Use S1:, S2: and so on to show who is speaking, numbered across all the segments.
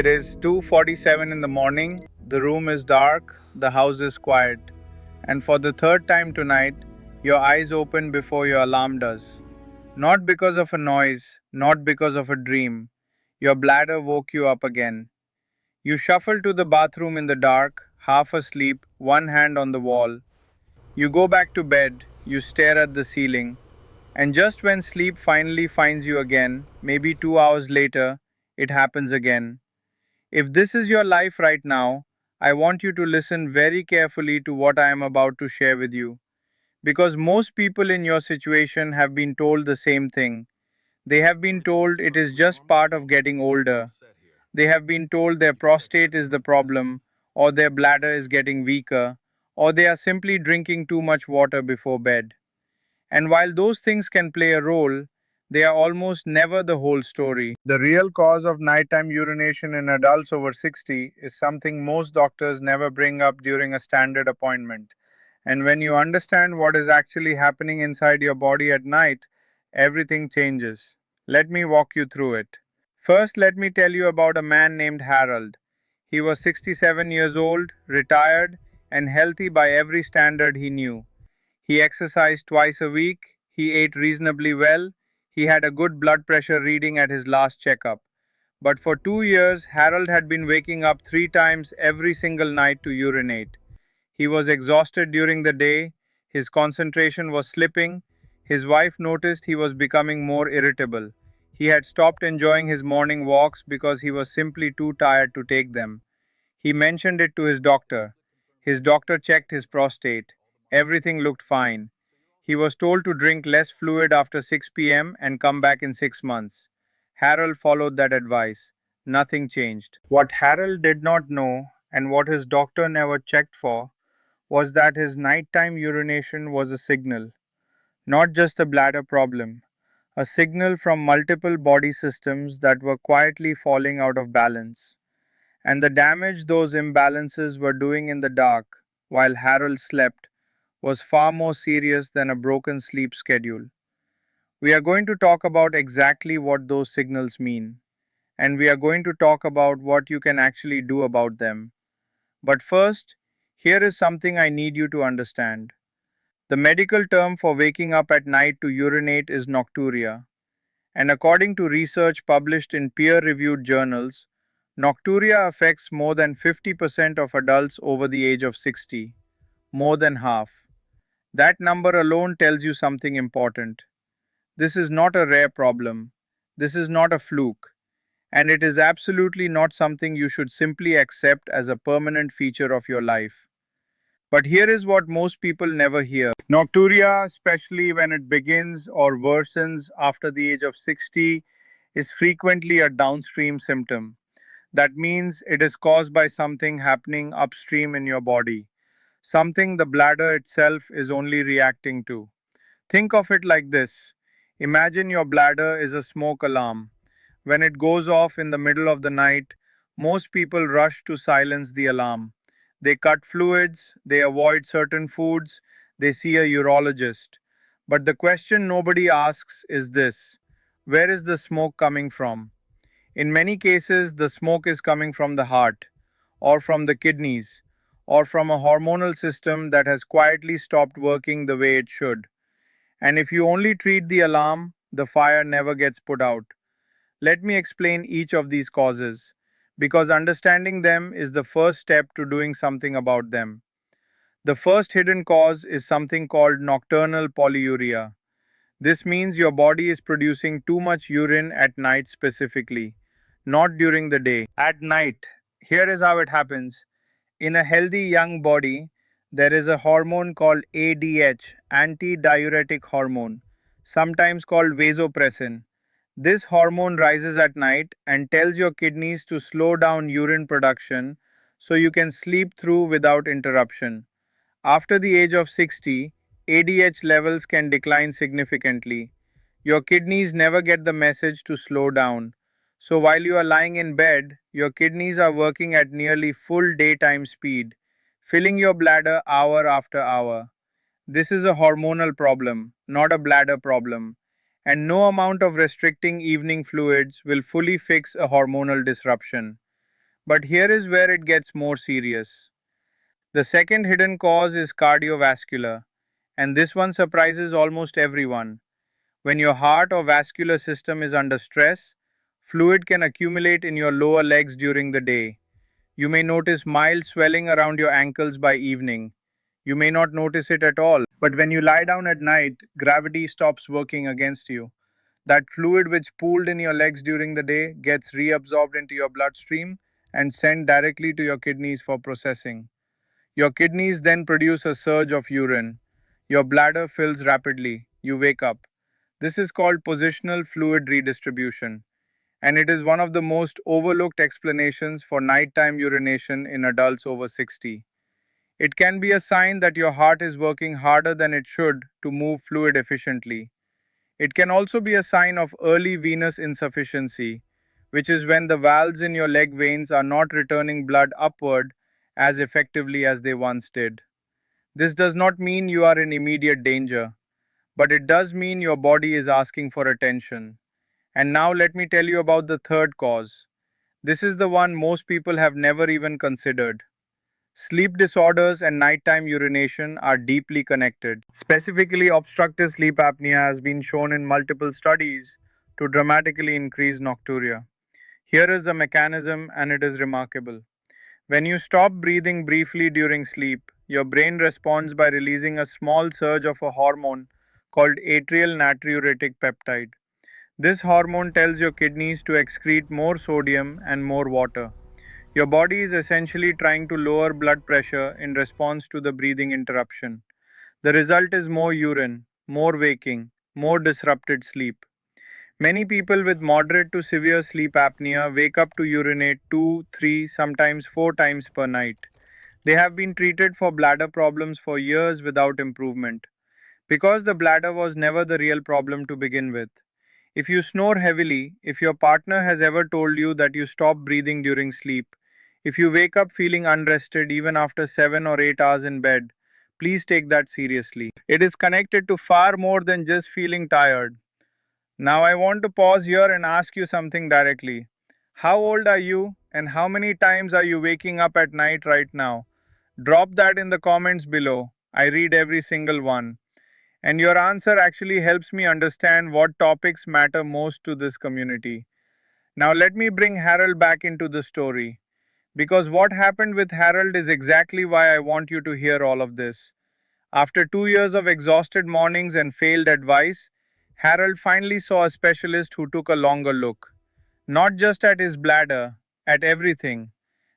S1: It is 2:47 in the morning, the room is dark, the house is quiet, and for the third time tonight, your eyes open before your alarm does. Not because of a noise, not because of a dream. Your bladder woke you up again. You shuffle to the bathroom in the dark, half asleep, one hand on the wall. You go back to bed, you stare at the ceiling, and just when sleep finally finds you again, maybe 2 hours later, it happens again. If this is your life right now, I want you to listen very carefully to what I am about to share with you. Because most people in your situation have been told the same thing. They have been told it is just part of getting older. They have been told their prostate is the problem, or their bladder is getting weaker, or they are simply drinking too much water before bed. And while those things can play a role, they are almost never the whole story. The real cause of nighttime urination in adults over 60 is something most doctors never bring up during a standard appointment. And when you understand what is actually happening inside your body at night, everything changes. Let me walk you through it. First, let me tell you about a man named Harold. He was 67 years old, retired, and healthy by every standard he knew. He exercised twice a week, he ate reasonably well, he had a good blood pressure reading at his last checkup. But for 2 years, Harold had been waking up 3 times every single night to urinate. He was exhausted during the day, his concentration was slipping, his wife noticed he was becoming more irritable. He had stopped enjoying his morning walks because he was simply too tired to take them. He mentioned it to his doctor. His doctor checked his prostate. Everything looked fine. He was told to drink less fluid after 6 p.m. and come back in 6 months. Harold followed that advice. Nothing changed. What Harold did not know, and what his doctor never checked for, was that his nighttime urination was a signal, not just a bladder problem, a signal from multiple body systems that were quietly falling out of balance. And the damage those imbalances were doing in the dark, while Harold slept, was far more serious than a broken sleep schedule. We are going to talk about exactly what those signals mean, and we are going to talk about what you can actually do about them. But first, here is something I need you to understand. The medical term for waking up at night to urinate is nocturia, and according to research published in peer reviewed journals, nocturia affects more than 50% of adults over the age of 60, more than half. That number alone tells you something important. This is not a rare problem. This is not a fluke. And it is absolutely not something you should simply accept as a permanent feature of your life. But here is what most people never hear. Nocturia, especially when it begins or worsens after the age of 60, is frequently a downstream symptom. That means it is caused by something happening upstream in your body, something the bladder itself is only reacting to. Think of it like this. Imagine your bladder is a smoke alarm. When it goes off in the middle of the night, most people rush to silence the alarm. They cut fluids, they avoid certain foods, they see a urologist. But the question nobody asks is this: where is the smoke coming from? In many cases, the smoke is coming from the heart, or from the kidneys, or from a hormonal system that has quietly stopped working the way it should. And if you only treat the alarm, the fire never gets put out. Let me explain each of these causes, because understanding them is the first step to doing something about them. The first hidden cause is something called nocturnal polyuria. This means your body is producing too much urine at night specifically, not during the day. At night, here is how it happens. In a healthy young body, there is a hormone called ADH, antidiuretic hormone, sometimes called vasopressin. This hormone rises at night and tells your kidneys to slow down urine production so you can sleep through without interruption. After the age of 60, ADH levels can decline significantly. Your kidneys never get the message to slow down. So while you are lying in bed, your kidneys are working at nearly full daytime speed, filling your bladder hour after hour. This is a hormonal problem, not a bladder problem. And no amount of restricting evening fluids will fully fix a hormonal disruption. But here is where it gets more serious. The second hidden cause is cardiovascular, and this one surprises almost everyone. When your heart or vascular system is under stress, fluid can accumulate in your lower legs during the day. You may notice mild swelling around your ankles by evening. You may not notice it at all, but when you lie down at night, gravity stops working against you. That fluid which pooled in your legs during the day gets reabsorbed into your bloodstream and sent directly to your kidneys for processing. Your kidneys then produce a surge of urine. Your bladder fills rapidly. You wake up. This is called positional fluid redistribution, and it is one of the most overlooked explanations for nighttime urination in adults over 60. It can be a sign that your heart is working harder than it should to move fluid efficiently. It can also be a sign of early venous insufficiency, which is when the valves in your leg veins are not returning blood upward as effectively as they once did. This does not mean you are in immediate danger, but it does mean your body is asking for attention. And now let me tell you about the third cause. This is the one most people have never even considered. Sleep disorders and nighttime urination are deeply connected. Specifically, obstructive sleep apnea has been shown in multiple studies to dramatically increase nocturia. Here is the mechanism, and it is remarkable. When you stop breathing briefly during sleep, your brain responds by releasing a small surge of a hormone called atrial natriuretic peptide. This hormone tells your kidneys to excrete more sodium and more water. Your body is essentially trying to lower blood pressure in response to the breathing interruption. The result is more urine, more waking, more disrupted sleep. Many people with moderate to severe sleep apnea wake up to urinate 2, 3, sometimes 4 times per night. They have been treated for bladder problems for years without improvement, because the bladder was never the real problem to begin with. If you snore heavily, if your partner has ever told you that you stop breathing during sleep, if you wake up feeling unrested even after 7 or 8 hours in bed, please take that seriously. It is connected to far more than just feeling tired. Now, I want to pause here and ask you something directly. How old are you, and how many times are you waking up at night right now? Drop that in the comments below. I read every single one. And your answer actually helps me understand what topics matter most to this community. Now, let me bring Harold back into the story, because what happened with Harold is exactly why I want you to hear all of this. After 2 years of exhausted mornings and failed advice, Harold finally saw a specialist who took a longer look. Not just at his bladder, at everything.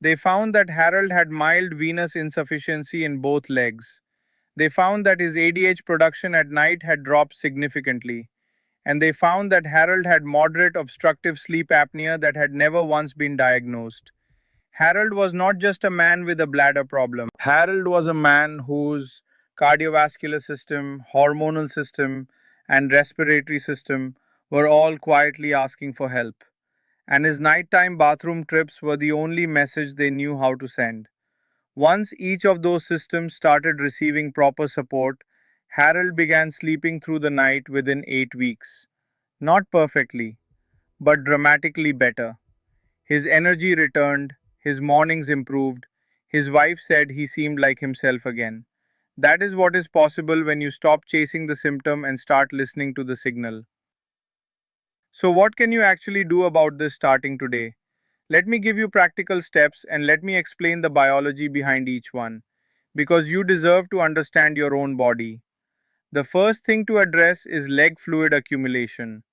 S1: They found that Harold had mild venous insufficiency in both legs. They found that his ADH production at night had dropped significantly. And they found that Harold had moderate obstructive sleep apnea that had never once been diagnosed. Harold was not just a man with a bladder problem. Harold was a man whose cardiovascular system, hormonal system, and respiratory system were all quietly asking for help. And his nighttime bathroom trips were the only message they knew how to send. Once each of those systems started receiving proper support, Harold began sleeping through the night within 8 weeks. Not perfectly, but dramatically better. His energy returned, his mornings improved, his wife said he seemed like himself again. That is what is possible when you stop chasing the symptom and start listening to the signal. So, what can you actually do about this starting today? Let me give you practical steps and let me explain the biology behind each one, because you deserve to understand your own body. The first thing to address is leg fluid accumulation.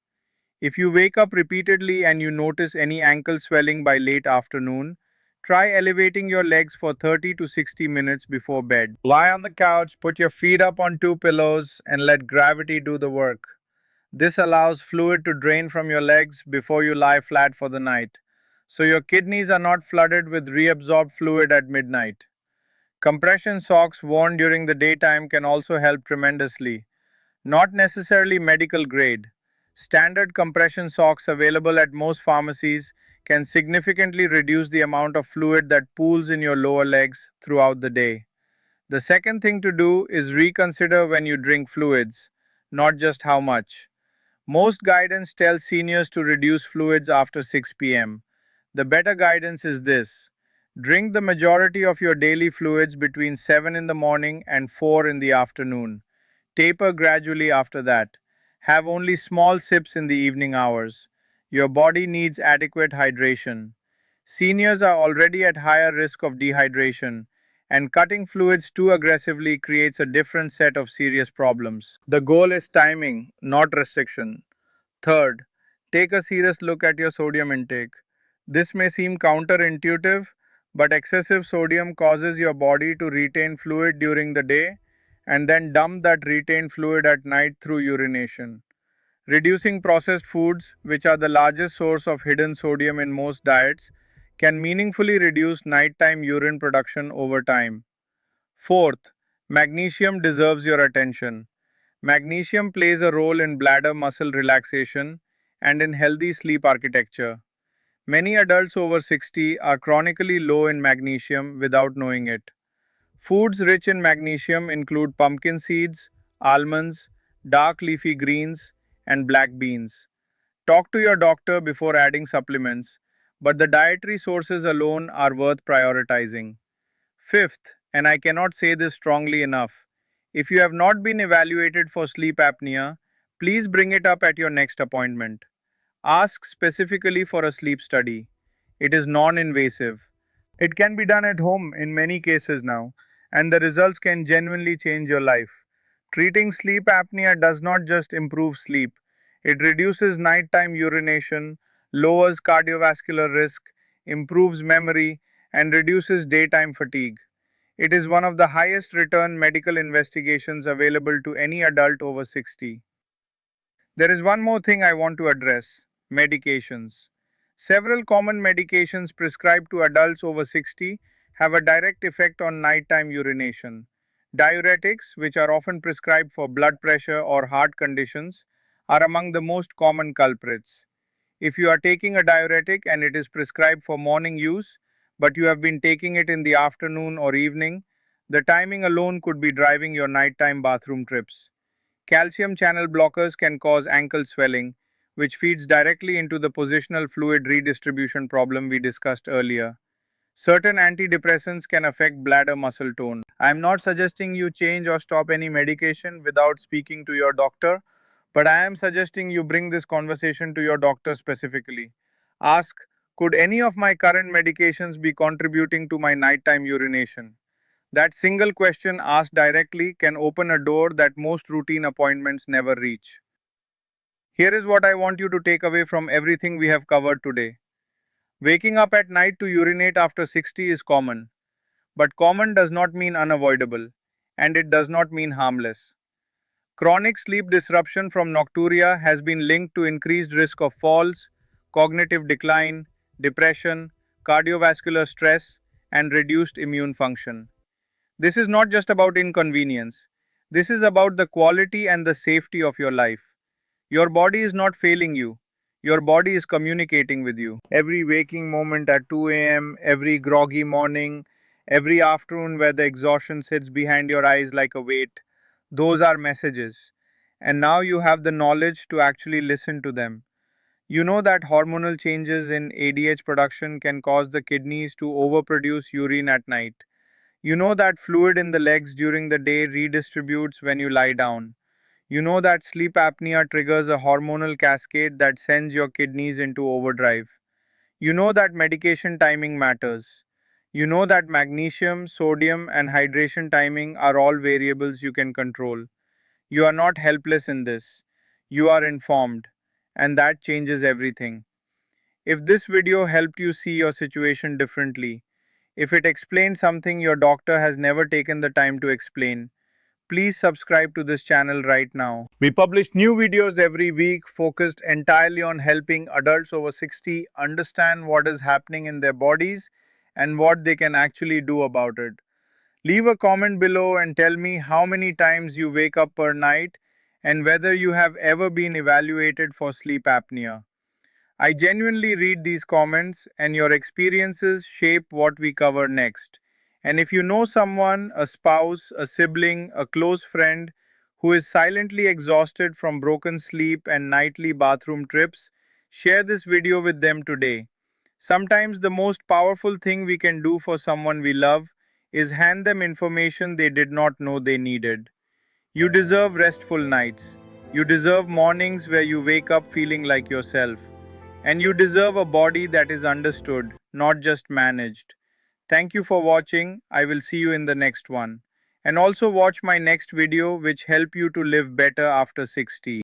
S1: If you wake up repeatedly and you notice any ankle swelling by late afternoon, try elevating your legs for 30 to 60 minutes before bed. Lie on the couch, put your feet up on two pillows, and let gravity do the work. This allows fluid to drain from your legs before you lie flat for the night, so your kidneys are not flooded with reabsorbed fluid at midnight. Compression socks worn during the daytime can also help tremendously. Not necessarily medical grade. Standard compression socks available at most pharmacies can significantly reduce the amount of fluid that pools in your lower legs throughout the day. The second thing to do is reconsider when you drink fluids, not just how much. Most guidance tells seniors to reduce fluids after 6 p.m. The better guidance is this: drink the majority of your daily fluids between 7 in the morning and 4 in the afternoon. Taper gradually after that. Have only small sips in the evening hours. Your body needs adequate hydration. Seniors are already at higher risk of dehydration, and cutting fluids too aggressively creates a different set of serious problems. The goal is timing, not restriction. Third, take a serious look at your sodium intake. This may seem counterintuitive, but excessive sodium causes your body to retain fluid during the day and then dump that retained fluid at night through urination. Reducing processed foods, which are the largest source of hidden sodium in most diets, can meaningfully reduce nighttime urine production over time. Fourth, magnesium deserves your attention. Magnesium plays a role in bladder muscle relaxation and in healthy sleep architecture. Many adults over 60 are chronically low in magnesium without knowing it. Foods rich in magnesium include pumpkin seeds, almonds, dark leafy greens, and black beans. Talk to your doctor before adding supplements, but the dietary sources alone are worth prioritizing. Fifth, and I cannot say this strongly enough, if you have not been evaluated for sleep apnea, please bring it up at your next appointment. Ask specifically for a sleep study. It is non invasive. It can be done at home in many cases now, and the results can genuinely change your life. Treating sleep apnea does not just improve sleep, it reduces nighttime urination, lowers cardiovascular risk, improves memory, and reduces daytime fatigue. It is one of the highest return medical investigations available to any adult over 60. There is one more thing I want to address: medications. Several common medications prescribed to adults over 60 have a direct effect on nighttime urination. Diuretics, which are often prescribed for blood pressure or heart conditions, are among the most common culprits. If you are taking a diuretic and it is prescribed for morning use, but you have been taking it in the afternoon or evening, the timing alone could be driving your nighttime bathroom trips. Calcium channel blockers can cause ankle swelling, which feeds directly into the positional fluid redistribution problem we discussed earlier. Certain antidepressants can affect bladder muscle tone. I am not suggesting you change or stop any medication without speaking to your doctor, but I am suggesting you bring this conversation to your doctor specifically. Ask, could any of my current medications be contributing to my nighttime urination? That single question asked directly can open a door that most routine appointments never reach. Here is what I want you to take away from everything we have covered today. Waking up at night to urinate after 60 is common, but common does not mean unavoidable, and it does not mean harmless. Chronic sleep disruption from nocturia has been linked to increased risk of falls, cognitive decline, depression, cardiovascular stress, and reduced immune function. This is not just about inconvenience. This is about the quality and the safety of your life. Your body is not failing you. Your body is communicating with you. Every waking moment at 2 a.m., every groggy morning, every afternoon where the exhaustion sits behind your eyes like a weight, those are messages. And now you have the knowledge to actually listen to them. You know that hormonal changes in ADH production can cause the kidneys to overproduce urine at night. You know that fluid in the legs during the day redistributes when you lie down. You know that sleep apnea triggers a hormonal cascade that sends your kidneys into overdrive. You know that medication timing matters. You know that magnesium, sodium, and hydration timing are all variables you can control. You are not helpless in this. You are informed. And that changes everything. If this video helped you see your situation differently, if it explained something your doctor has never taken the time to explain, please subscribe to this channel right now. We publish new videos every week focused entirely on helping adults over 60 understand what is happening in their bodies and what they can actually do about it. Leave a comment below and tell me how many times you wake up per night and whether you have ever been evaluated for sleep apnea. I genuinely read these comments, and your experiences shape what we cover next. And if you know someone, a spouse, a sibling, a close friend, who is silently exhausted from broken sleep and nightly bathroom trips, share this video with them today. Sometimes the most powerful thing we can do for someone we love is hand them information they did not know they needed. You deserve restful nights. You deserve mornings where you wake up feeling like yourself. And you deserve a body that is understood, not just managed. Thank you for watching. I will see you in the next one. And also watch my next video which help you to live better after 60.